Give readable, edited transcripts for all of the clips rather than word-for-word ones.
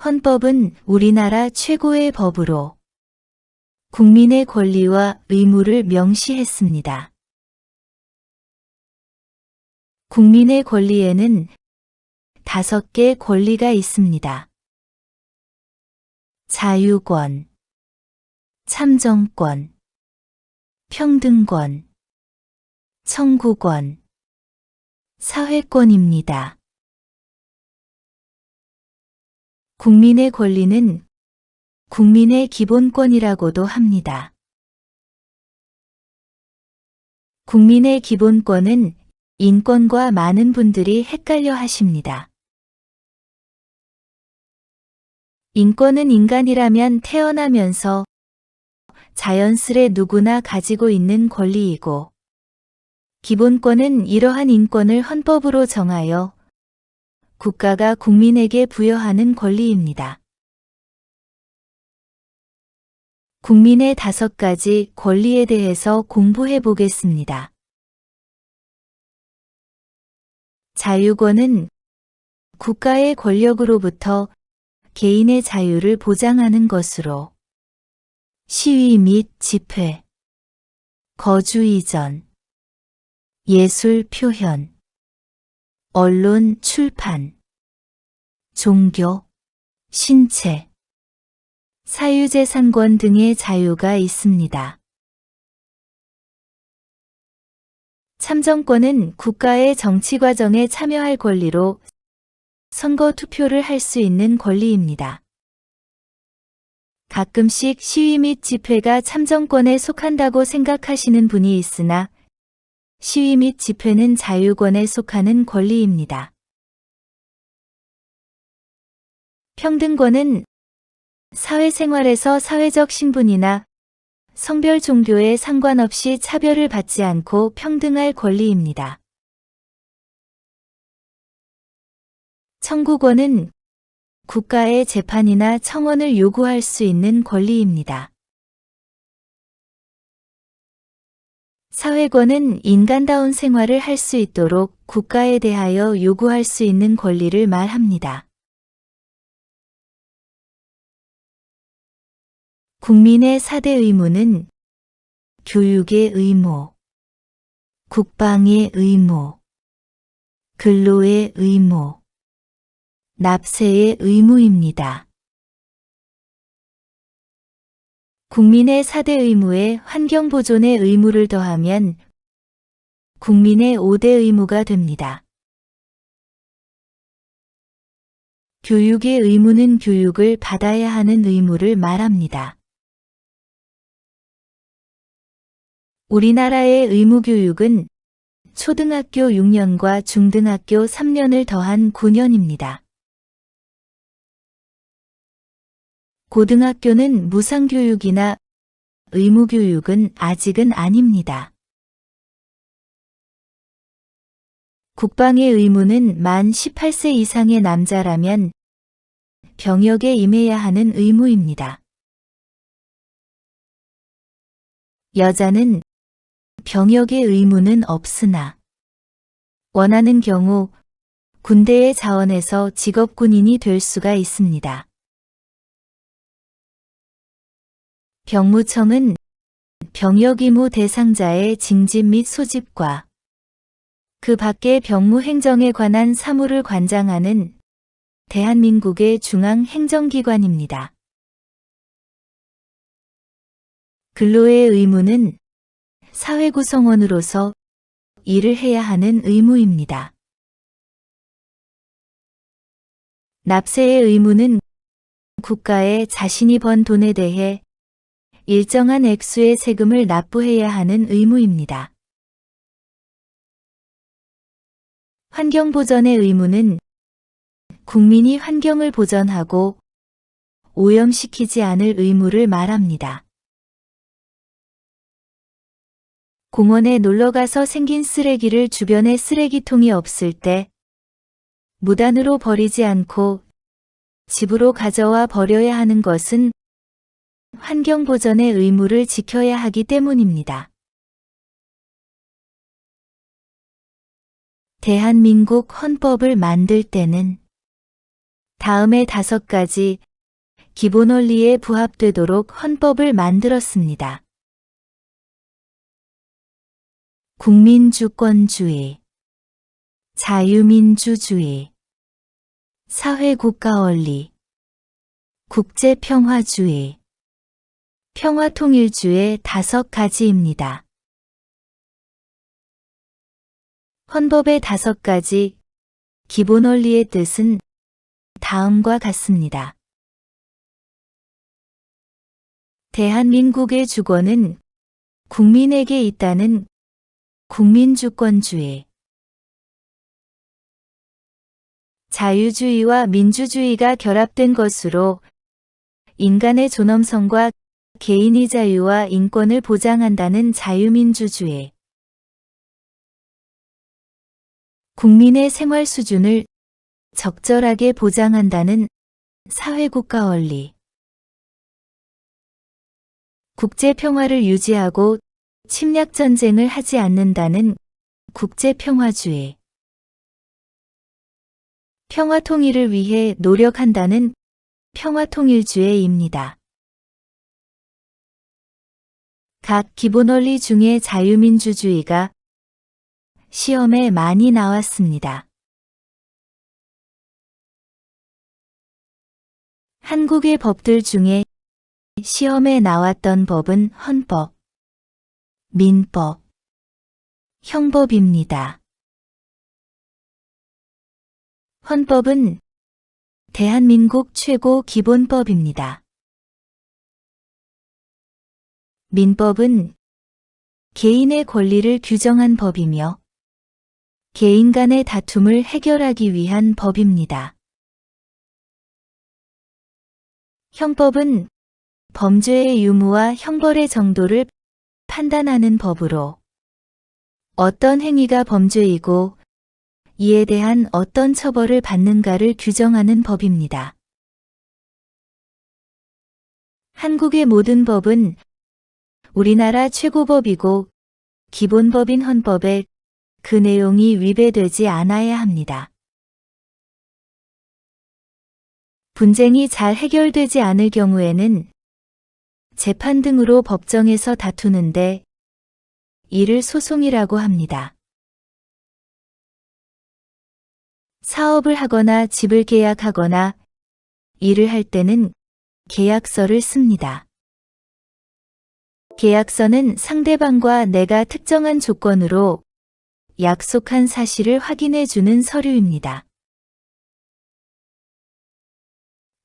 헌법은 우리나라 최고의 법으로 국민의 권리와 의무를 명시했습니다. 국민의 권리에는 5개 권리가 있습니다. 자유권, 참정권, 평등권, 청구권, 사회권입니다. 국민의 권리는 국민의 기본권이라고도 합니다. 국민의 기본권은 인권과 많은 분들이 헷갈려 하십니다. 인권은 인간이라면 태어나면서 자연스레 누구나 가지고 있는 권리이고, 기본권은 이러한 인권을 헌법으로 정하여 국가가 국민에게 부여하는 권리입니다. 국민의 5가지 권리에 대해서 공부해 보겠습니다. 자유권은 국가의 권력으로부터 개인의 자유를 보장하는 것으로 시위 및 집회, 거주 이전, 예술 표현, 언론 출판, 종교, 신체, 사유재산권 등의 자유가 있습니다. 참정권은 국가의 정치 과정에 참여할 권리로 선거 투표를 할 수 있는 권리입니다. 가끔씩 시위 및 집회가 참정권에 속한다고 생각하시는 분이 있으나 시위 및 집회는 자유권에 속하는 권리입니다. 평등권은 사회생활에서 사회적 신분이나 성별 종교에 상관없이 차별을 받지 않고 평등할 권리입니다. 청구권은 국가의 재판이나 청원을 요구할 수 있는 권리입니다. 사회권은 인간다운 생활을 할 수 있도록 국가에 대하여 요구할 수 있는 권리를 말합니다. 국민의 4대 의무는 교육의 의무, 국방의 의무, 근로의 의무, 납세의 의무입니다. 국민의 4대 의무에 환경보존의 의무를 더하면 국민의 5대 의무가 됩니다. 교육의 의무는 교육을 받아야 하는 의무를 말합니다. 우리나라의 의무교육은 초등학교 6년과 중등학교 3년을 더한 9년입니다. 고등학교는 무상교육이나 의무교육은 아직은 아닙니다. 국방의 의무는 만 18세 이상의 남자라면 병역에 임해야 하는 의무입니다. 여자는 병역의 의무는 없으나 원하는 경우 군대의 자원에서 직업군인이 될 수가 있습니다. 병무청은 병역 의무 대상자의 징집 및 소집과 그 밖의 병무 행정에 관한 사무를 관장하는 대한민국의 중앙행정기관입니다. 근로의 의무는 사회 구성원으로서 일을 해야 하는 의무입니다. 납세의 의무는 국가에 자신이 번 돈에 대해 일정한 액수의 세금을 납부해야 하는 의무입니다. 환경보전의 의무는 국민이 환경을 보전하고 오염시키지 않을 의무를 말합니다. 공원에 놀러가서 생긴 쓰레기를 주변에 쓰레기통이 없을 때 무단으로 버리지 않고 집으로 가져와 버려야 하는 것은 환경보전의 의무를 지켜야 하기 때문입니다. 대한민국 헌법을 만들 때는 다음에 5가지 기본 원리에 부합되도록 헌법을 만들었습니다. 국민주권주의, 자유민주주의, 사회국가원리, 국제평화주의, 평화통일주의 5가지입니다. 헌법의 5가지 기본 원리의 뜻은 다음과 같습니다. 대한민국의 주권은 국민에게 있다는 국민주권주의. 자유주의와 민주주의가 결합된 것으로 인간의 존엄성과 개인의 자유와 인권을 보장한다는 자유민주주의. 국민의 생활 수준을 적절하게 보장한다는 사회국가 원리. 국제평화를 유지하고 침략전쟁을 하지 않는다는 국제평화주의. 평화통일을 위해 노력한다는 평화통일주의입니다. 각 기본원리 중에 자유민주주의가 시험에 많이 나왔습니다. 한국의 법들 중에 시험에 나왔던 법은 헌법, 민법, 형법입니다. 헌법은 대한민국 최고 기본법입니다. 민법은 개인의 권리를 규정한 법이며 개인 간의 다툼을 해결하기 위한 법입니다. 형법은 범죄의 유무와 형벌의 정도를 판단하는 법으로 어떤 행위가 범죄이고 이에 대한 어떤 처벌을 받는가를 규정하는 법입니다. 한국의 모든 법은 우리나라 최고법이고 기본법인 헌법에 그 내용이 위배되지 않아야 합니다. 분쟁이 잘 해결되지 않을 경우에는 재판 등으로 법정에서 다투는데 이를 소송이라고 합니다. 사업을 하거나 집을 계약하거나 일을 할 때는 계약서를 씁니다. 계약서는 상대방과 내가 특정한 조건으로 약속한 사실을 확인해 주는 서류입니다.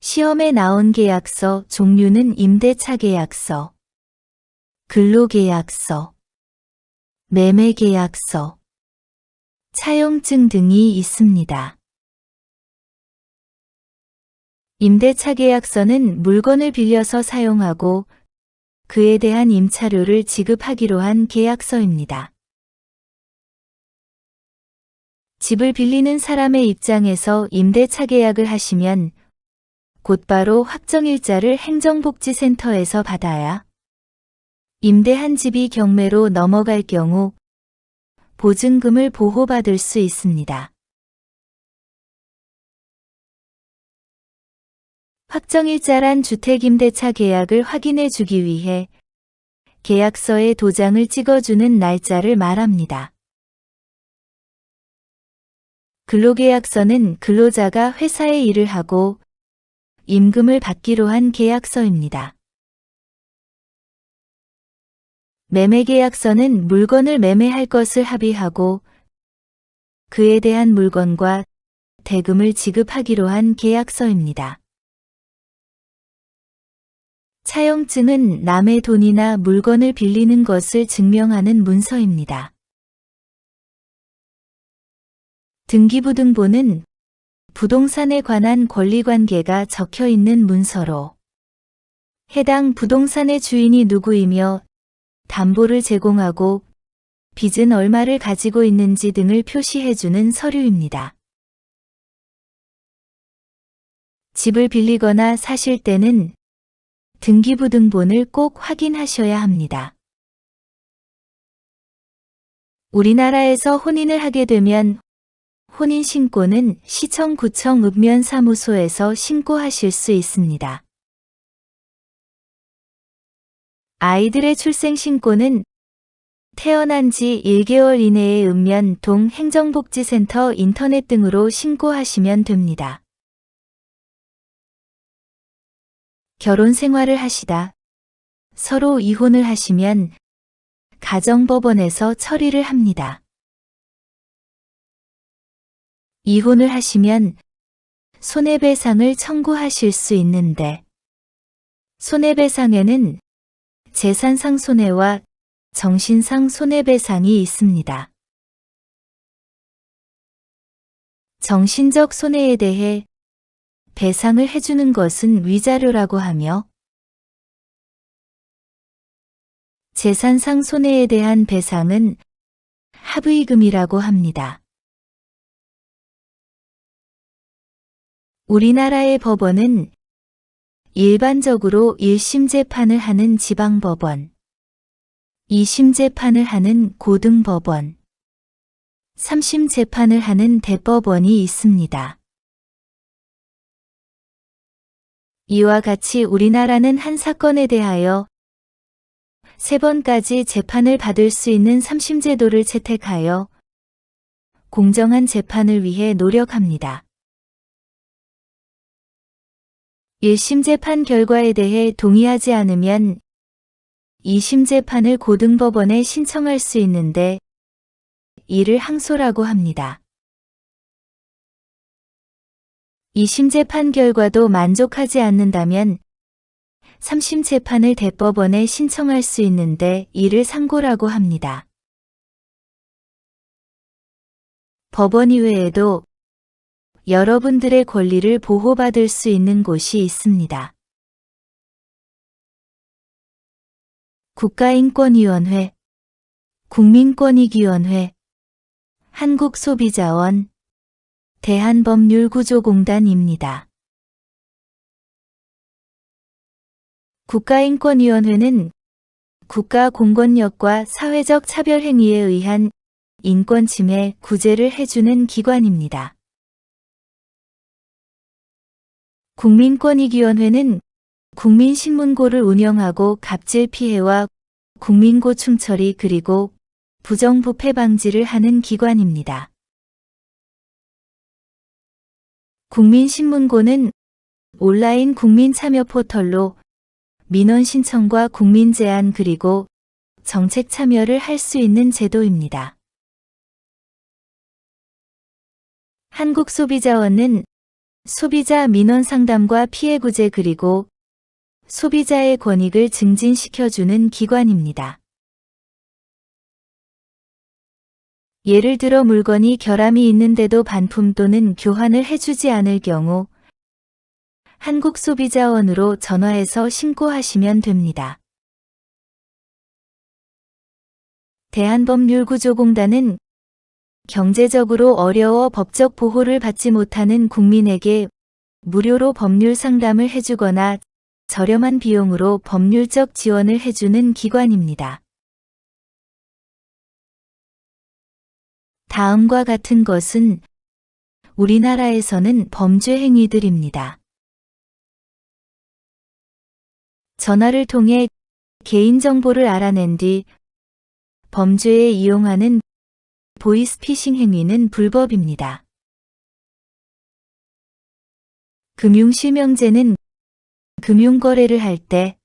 시험에 나온 계약서 종류는 임대차 계약서, 근로계약서, 매매계약서, 차용증 등이 있습니다. 임대차 계약서는 물건을 빌려서 사용하고 그에 대한 임차료를 지급하기로 한 계약서입니다. 집을 빌리는 사람의 입장에서 임대차 계약을 하시면 곧바로 확정일자를 행정복지센터에서 받아야 임대한 집이 경매로 넘어갈 경우 보증금을 보호받을 수 있습니다. 확정일자란 주택임대차 계약을 확인해 주기 위해 계약서에 도장을 찍어주는 날짜를 말합니다. 근로계약서는 근로자가 회사에 일을 하고 임금을 받기로 한 계약서입니다. 매매계약서는 물건을 매매할 것을 합의하고 그에 대한 물건과 대금을 지급하기로 한 계약서입니다. 차용증은 남의 돈이나 물건을 빌리는 것을 증명하는 문서입니다. 등기부등본은 부동산에 관한 권리관계가 적혀 있는 문서로 해당 부동산의 주인이 누구이며 담보를 제공하고 빚은 얼마를 가지고 있는지 등을 표시해주는 서류입니다. 집을 빌리거나 사실 때는 등기부등본을 꼭 확인하셔야 합니다. 우리나라에서 혼인을 하게 되면 혼인신고는 시청, 구청, 읍면사무소에서 신고하실 수 있습니다. 아이들의 출생신고는 태어난 지 1개월 이내에 읍면, 동 행정복지센터, 인터넷 등으로 신고하시면 됩니다. 결혼 생활을 하시다 서로 이혼을 하시면 가정법원에서 처리를 합니다. 이혼을 하시면 손해배상을 청구하실 수 있는데 손해배상에는 재산상 손해와 정신상 손해배상이 있습니다. 정신적 손해에 대해 배상을 해주는 것은 위자료라고 하며 재산상 손해에 대한 배상은 합의금이라고 합니다. 우리나라의 법원은 일반적으로 1심 재판을 하는 지방법원, 2심 재판을 하는 고등법원, 3심 재판을 하는 대법원이 있습니다. 이와 같이 우리나라는 한 사건에 대하여 3번까지 재판을 받을 수 있는 3심 제도를 채택하여 공정한 재판을 위해 노력합니다. 1심 재판 결과에 대해 동의하지 않으면 2심 재판을 고등법원에 신청할 수 있는데 이를 항소라고 합니다. 2심 재판 결과도 만족하지 않는다면 3심 재판을 대법원에 신청할 수 있는데 이를 상고라고 합니다. 법원 이외에도 여러분들의 권리를 보호받을 수 있는 곳이 있습니다. 국가인권위원회, 국민권익위원회, 한국소비자원, 대한법률구조공단입니다. 국가인권위원회는 국가 공권력과 사회적 차별행위에 의한 인권침해 구제를 해주는 기관입니다. 국민권익위원회는 국민신문고를 운영하고 갑질 피해와 국민고 충처리 그리고 부정부패 방지를 하는 기관입니다. 국민신문고는 온라인 국민참여 포털로 민원 신청과 국민 제안 그리고 정책 참여를 할 수 있는 제도입니다. 한국소비자원은 소비자 민원 상담과 피해 구제 그리고 소비자의 권익을 증진시켜주는 기관입니다. 예를 들어 물건이 결함이 있는데도 반품 또는 교환을 해주지 않을 경우 한국소비자원으로 전화해서 신고하시면 됩니다. 대한법률구조공단은 경제적으로 어려워 법적 보호를 받지 못하는 국민에게 무료로 법률 상담을 해주거나 저렴한 비용으로 법률적 지원을 해주는 기관입니다. 다음과 같은 것은 우리나라에서는 범죄 행위들입니다. 전화를 통해 개인정보를 알아낸 뒤 범죄에 이용하는 보이스피싱 행위는 불법입니다. 금융실명제는 금융거래를 할 때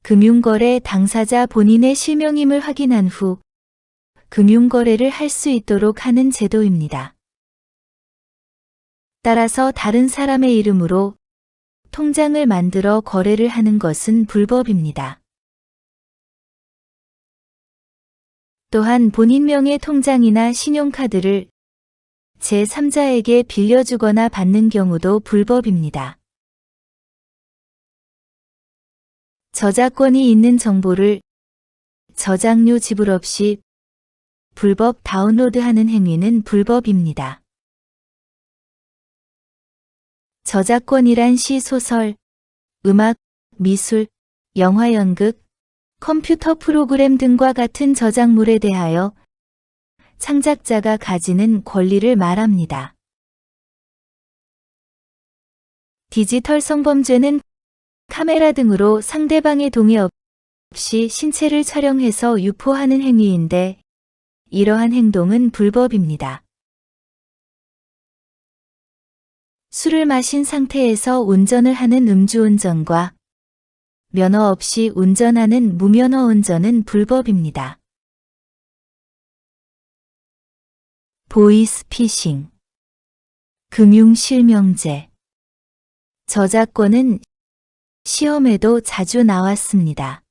금융거래 당사자 본인의 실명임을 확인한 후 금융거래를 할 수 있도록 하는 제도입니다. 따라서 다른 사람의 이름으로 통장을 만들어 거래를 하는 것은 불법입니다. 또한 본인 명의 통장이나 신용카드를 제3자에게 빌려주거나 받는 경우도 불법입니다. 저작권이 있는 정보를 저장료 지불 없이 불법 다운로드하는 행위는 불법입니다. 저작권이란 시, 소설, 음악, 미술, 영화, 연극, 컴퓨터 프로그램 등과 같은 저작물에 대하여 창작자가 가지는 권리를 말합니다. 디지털 성범죄는 카메라 등으로 상대방의 동의 없이 신체를 촬영해서 유포하는 행위인데 이러한 행동은 불법입니다. 술을 마신 상태에서 운전을 하는 음주운전과 면허 없이 운전하는 무면허 운전은 불법입니다. 보이스피싱, 금융실명제. 저작권은 시험에도 자주 나왔습니다.